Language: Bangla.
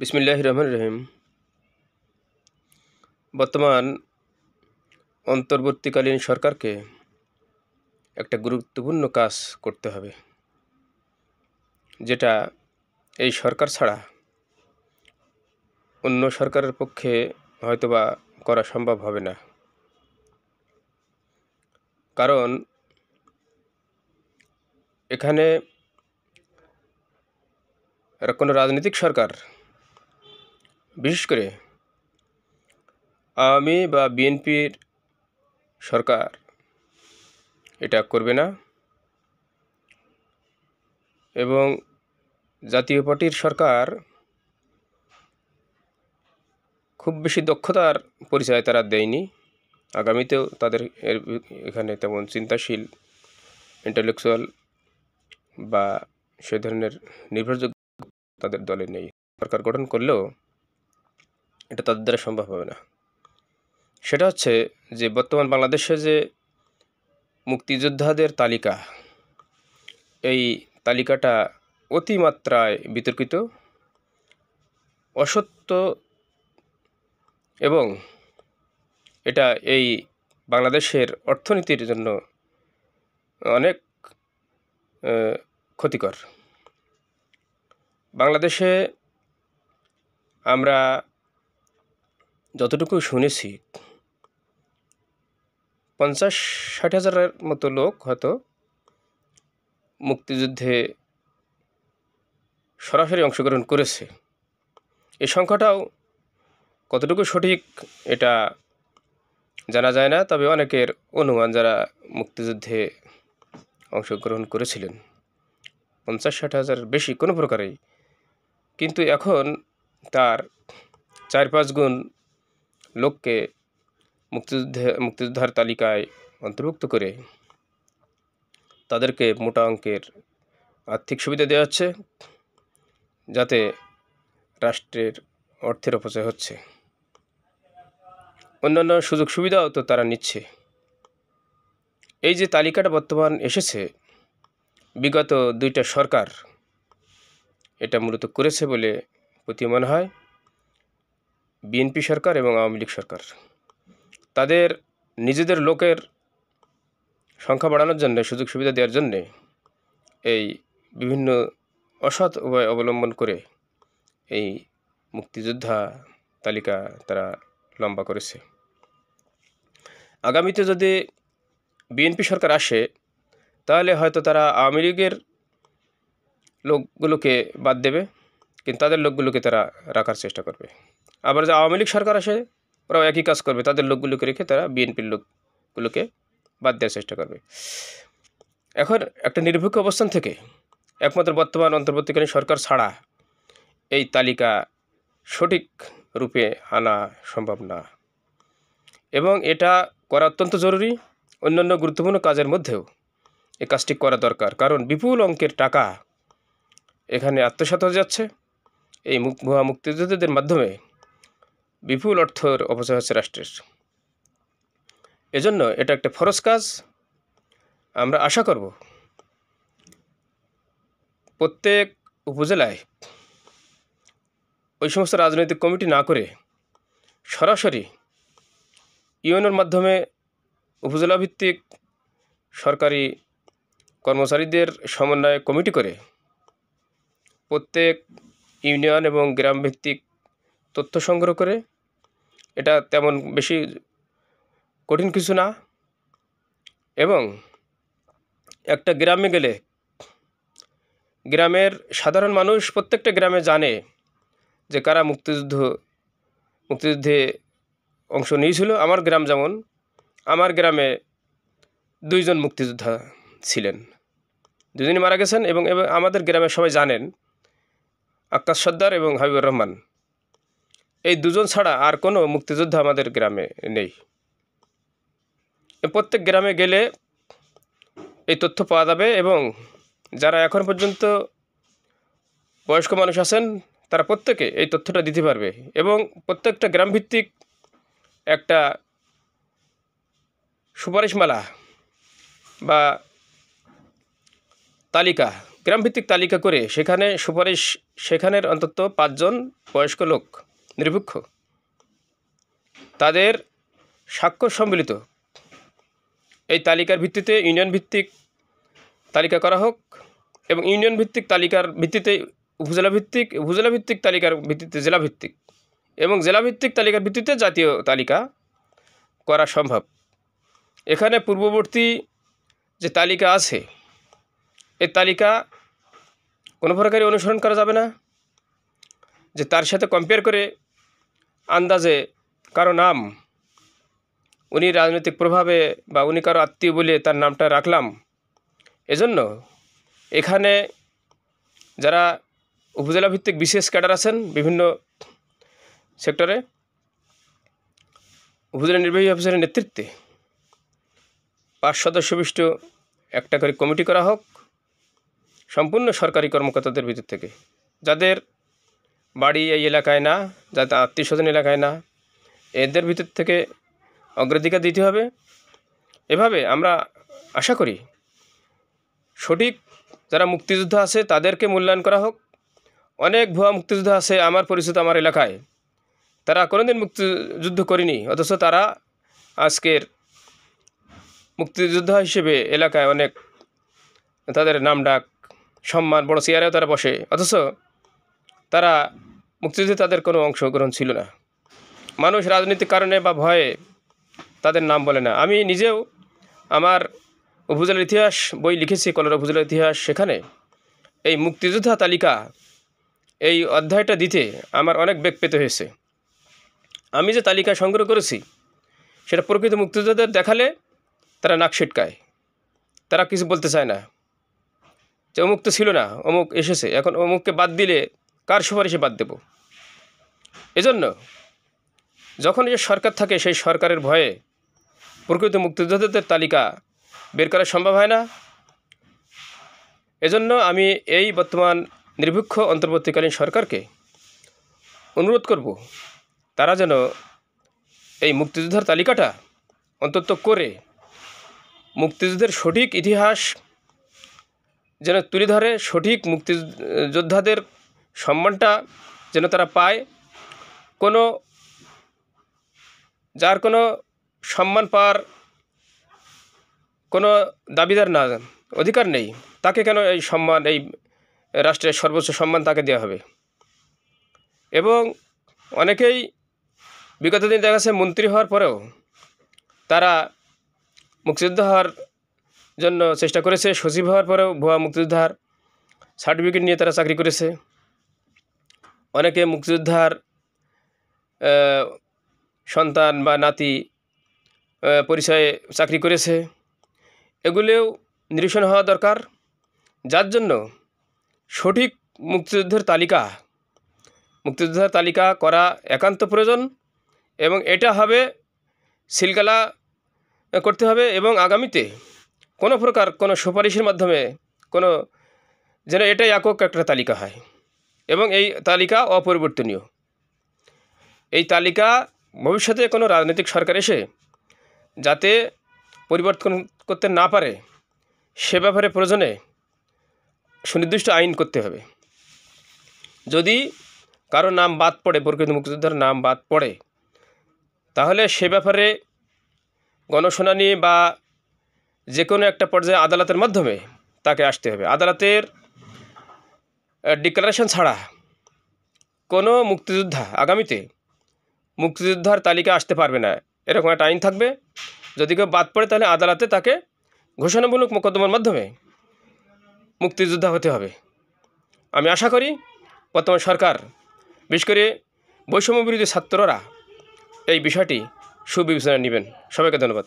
বিসমিল্লাহির রহমানির রহিম। বর্তমান অন্তর্বর্তীকালীন সরকারকে একটা গুরুত্বপূর্ণ কাজ করতে হবে, যেটা এই সরকার ছাড়া অন্য সরকারের পক্ষে হয়তোবা করা সম্ভব হবে না। কারণ এখানে কোনো রাজনৈতিক সরকার, বিশেষ করে আওয়ামী বা বিএনপির সরকার এটা করবে না, এবং জাতীয় পার্টির সরকার খুব বেশি দক্ষতার পরিচয় তারা দেয়নি। আগামীতেও তাদের এখানে তেমন চিন্তাশীল, ইন্টেলেকচুয়াল বা সে ধরনের নির্ভরযোগ্য তাদের দলে নেই। সরকার গঠন করলেও এটা তাদের দ্বারা সম্ভব হবে না। সেটা হচ্ছে যে বর্তমান বাংলাদেশে যে মুক্তিযোদ্ধাদের তালিকা, এই তালিকাটা অতিমাত্রায় বিতর্কিত, অসত্য, এবং এটা এই বাংলাদেশের অর্থনীতির জন্য অনেক ক্ষতিকর। বাংলাদেশে আমরা যতটুকু শুনেছি 50-60 হাজারের মতো লোক হয়তো মুক্তিযুদ্ধে সরাসরি অংশগ্রহণ করেছে। এই সংখ্যাটাও কতটুকু সঠিক এটা জানা যায় না, তবে অনেকের অনুমান যারা মুক্তিযুদ্ধে অংশগ্রহণ করেছিলেন 50-60 হাজারের বেশি কোনো প্রকারেই। কিন্তু এখন তার 4-5 গুণ লোককে মুক্তিযোদ্ধার তালিকায় অন্তর্ভুক্ত করে তাদেরকে মোটা অঙ্কের আর্থিক সুবিধা দেওয়া হচ্ছে, যাতে রাষ্ট্রের অর্থের অপচয় হচ্ছে। অন্যান্য সুযোগ সুবিধাও তো তারা নিচ্ছে। এই যে তালিকাটা বর্তমান এসেছে, বিগত 2টা সরকার এটা মূলত করেছে বলে প্রতীয়মান হয়। বিএনপি সরকার এবং আওয়ামী লীগ সরকার তাদের নিজেদের লোকের সংখ্যা বাড়ানোর জন্য, সুযোগ সুবিধা দেওয়ার জন্যে এই বিভিন্ন অসৎ উপায় অবলম্বন করে এই মুক্তিযোদ্ধা তালিকা তারা লম্বা করেছে। আগামীতে যদি বিএনপি সরকার আসে, তাহলে হয়তো তারা আওয়ামী লীগের লোকগুলোকে বাদ দেবে, কিন্তু তাদের লোকগুলোকে তারা রাখার চেষ্টা করবে। আবার যে আওয়ামী লীগ সরকার আসে, ওরাও একই কাজ করবে, তাদের লোকগুলোকে রেখে তারা বিএনপির লোকগুলোকে বাদ দেওয়ার চেষ্টা করবে। এখন একটা নিরপেক্ষ অবস্থান থেকে একমাত্র বর্তমান অন্তর্বর্তীকালীন সরকার ছাড়া এই তালিকা সঠিক রূপে আনা সম্ভব না, এবং এটা করা অত্যন্ত জরুরি। অন্যান্য গুরুত্বপূর্ণ কাজের মধ্যেও এই কাজটি করা দরকার, কারণ বিপুল অঙ্কের টাকা এখানে আত্মসাৎ হয়ে যাচ্ছে। এই ভুয়া মুক্তিযোদ্ধাদের মাধ্যমে বিপুল অর্থের অপচয় হচ্ছে রাষ্ট্রের। এজন্য এটা একটা ফরজ কাজ। আমরা আশা করব প্রত্যেক উপজেলায় ওই সমস্ত রাজনৈতিক কমিটি না করে সরাসরি ইউএনওর মাধ্যমে উপজেলা ভিত্তিক সরকারি কর্মচারীদের সমন্বয়ে কমিটি করে প্রত্যেক ইউনিয়ন এবং গ্রাম ভিত্তিক তথ্য সংগ্রহ করে, এটা তেমন বেশি কঠিন কিছু না, এবং একটা গ্রামে গেলে গ্রামের সাধারণ মানুষ প্রত্যেকটা গ্রামে জানে যে কারা মুক্তিযুদ্ধে অংশ নিয়েছিল। আমার গ্রাম যেমন, আমার গ্রামে 2 জন মুক্তিযোদ্ধা ছিলেন, 2 জনই মারা গেছেন, এবং আমাদের গ্রামে সবাই জানেন আক্কাস সর্দার এবং হাবিবুর রহমান। এই 2 জন ছাড়া আর কোনো মুক্তিযোদ্ধা আমাদের গ্রামে নেই। প্রত্যেক গ্রামে গেলে এই তথ্য পাওয়া যাবে, এবং যারা এখন পর্যন্ত বয়স্ক মানুষ আছেন তারা প্রত্যেকে এই তথ্যটা দিতে পারবে, এবং প্রত্যেকটা গ্রামভিত্তিক একটা সুপারিশমালা বা তালিকা গ্রামভিত্তিক তালিকা করে সেখানে সুপারিশ, সেখানের অন্তত 5 জন বয়স্ক লোক নিরপেক্ষ তাদের স্বাক্ষর সম্মিলিত এই তালিকার ভিত্তিতে ইউনিয়ন ভিত্তিক তালিকা করা হোক, এবং ইউনিয়ন ভিত্তিক তালিকার ভিত্তিতে উপজেলা ভিত্তিক, উপজেলা ভিত্তিক তালিকার ভিত্তিতে জেলা ভিত্তিক, এবং জেলা ভিত্তিক তালিকার ভিত্তিতে জাতীয় তালিকা করা সম্ভব। এখানে পূর্ববর্তী যে তালিকা আছে এই তালিকা কোনো প্রকারই অনুসরণ করা যাবে না, যে তার সাথে কম্পেয়ার করে আন্দাজে কারো নাম উনি রাজনৈতিক প্রভাবে বা উনি কারো আত্মীয় বলে তার নামটা রাখলাম। এজন্য এখানে যারা উপজেলা ভিত্তিক বিশেষ ক্যাডার আছেন বিভিন্ন সেক্টরে, উপজেলা নির্বাহী অফিসারের নেতৃত্বে 5 সদস্য বিশিষ্ট একটা করে কমিটি করা হোক সম্পূর্ণ সরকারি কর্মকর্তাদের ভিতর থেকে, যাদের বাড়ি এই এলাকায় না, যাদের আত্মীয় স্বজন এলাকায় না, এদের ভিতর থেকে অগ্রাধিকার দিতে হবে। এভাবে আমরা আশা করি সঠিক যারা মুক্তিযোদ্ধা আছে তাদেরকে মূল্যায়ন করা হোক। অনেক ভুয়া মুক্তিযোদ্ধা আছে আমার পরিচিত আমার এলাকায়, তারা কোনোদিন মুক্তিযুদ্ধ করেনি, অথচ তারা আজকের মুক্তিযোদ্ধা হিসেবে এলাকায় অনেক তাদের নাম ডাক সম্মান, বড় চেয়ারেও তারা বসে, অথচ তারা মুক্তিযুদ্ধে তাদের কোনো অংশগ্রহণ ছিল না। মানুষ রাজনৈতিক কারণে বা ভয়ে তাদের নাম বলে না। আমি নিজেও আমার উপজেলার ইতিহাস বই লিখেছি, কলরা উপজেলার ইতিহাস, সেখানে এই মুক্তিযোদ্ধা তালিকা এই অধ্যায়টা দিতে আমার অনেক বেগ পেতে হয়েছে। আমি যে তালিকা সংগ্রহ করেছি সেটা প্রকৃত মুক্তিযোদ্ধাদের দেখালে তারা নাক ছিটকায়, তারা কিছু বলতে চায় না, যে অমুক তো ছিল না, অমুক এসেছে, এখন অমুককে বাদ দিলে কার সুপারিশে বাদ দেব। এজন্য যখন যে সরকার থাকে সেই সরকারের ভয়ে প্রকৃত মুক্তিযোদ্ধাদের তালিকা বের করা সম্ভব হয় না। এজন্য আমি এই বর্তমান নিরপেক্ষ অন্তর্বর্তীকালীন সরকারকে অনুরোধ করব, তারা যেন এই মুক্তিযোদ্ধার তালিকাটা অন্তত করে মুক্তিযুদ্ধের সঠিক ইতিহাস যেন তুলে ধরে, সঠিক মুক্তিযোদ্ধাদের সম্মানটা যেন তারা পায়। কোনো যার কোনো সম্মান পাওয়ার কোনো দাবিদার না, অধিকার নেই, তাকে কেন এই সম্মান, এই রাষ্ট্রের সর্বোচ্চ সম্মান তাকে দেওয়া হবে। এবং অনেকেই বিগত দিন দেখা যাচ্ছে মন্ত্রী হওয়ার পরেও তারা মুক্তিযোদ্ধা হওয়ার জন্য চেষ্টা করেছে, সচিব হওয়ার পরেও ভুয়া মুক্তিযোদ্ধার সার্টিফিকেট নিয়ে তারা চাকরি করেছে। অনেকে মুক্তিযোদ্ধার সন্তান বা নাতি পরিচয়ে চাকরি করেছে। এগুলোও নিরসন হওয়া দরকার, যার জন্য সঠিক মুক্তিযুদ্ধের তালিকা করা একান্ত প্রয়োজন। এবং এটা হবে সিলগালা করতে হবে, এবং আগামীতে কোনো প্রকার কোনো সুপারিশের মাধ্যমে কোনো যেন এটাই একক একটা তালিকা হয়, এবং এই তালিকা অপরিবর্তনীয়। এই তালিকা ভবিষ্যতে কোনো রাজনৈতিক সরকার এসে যাতে পরিবর্তন করতে না পারে সে ব্যাপারে প্রয়োজনে সুনির্দিষ্ট আইন করতে হবে। যদি কারো নাম বাদ পড়ে, প্রকৃত মুক্তিযোদ্ধার নাম বাদ পড়ে, তাহলে সে ব্যাপারে গণশুনানি বা যে কোনো একটা পর্যায়ে আদালতের মাধ্যমে তাকে আসতে হবে। আদালতের ডিক্লারেশন ছাড়া কোনো মুক্তিযোদ্ধা আগামীতে মুক্তিযোদ্ধার তালিকা আসতে পারবে না, এরকম একটা আইন থাকবে। যদি কেউ বাদ পড়ে তাহলে আদালতে তাকে ঘোষণামূলক মোকদ্দমার মাধ্যমে মুক্তিযোদ্ধা হতে হবে। আমি আশা করি বর্তমান সরকার, বিশেষ করে বৈষম্য বিরোধী ছাত্ররা এই বিষয়টি সুবিবেচনায় নেবেন। সবাইকে ধন্যবাদ।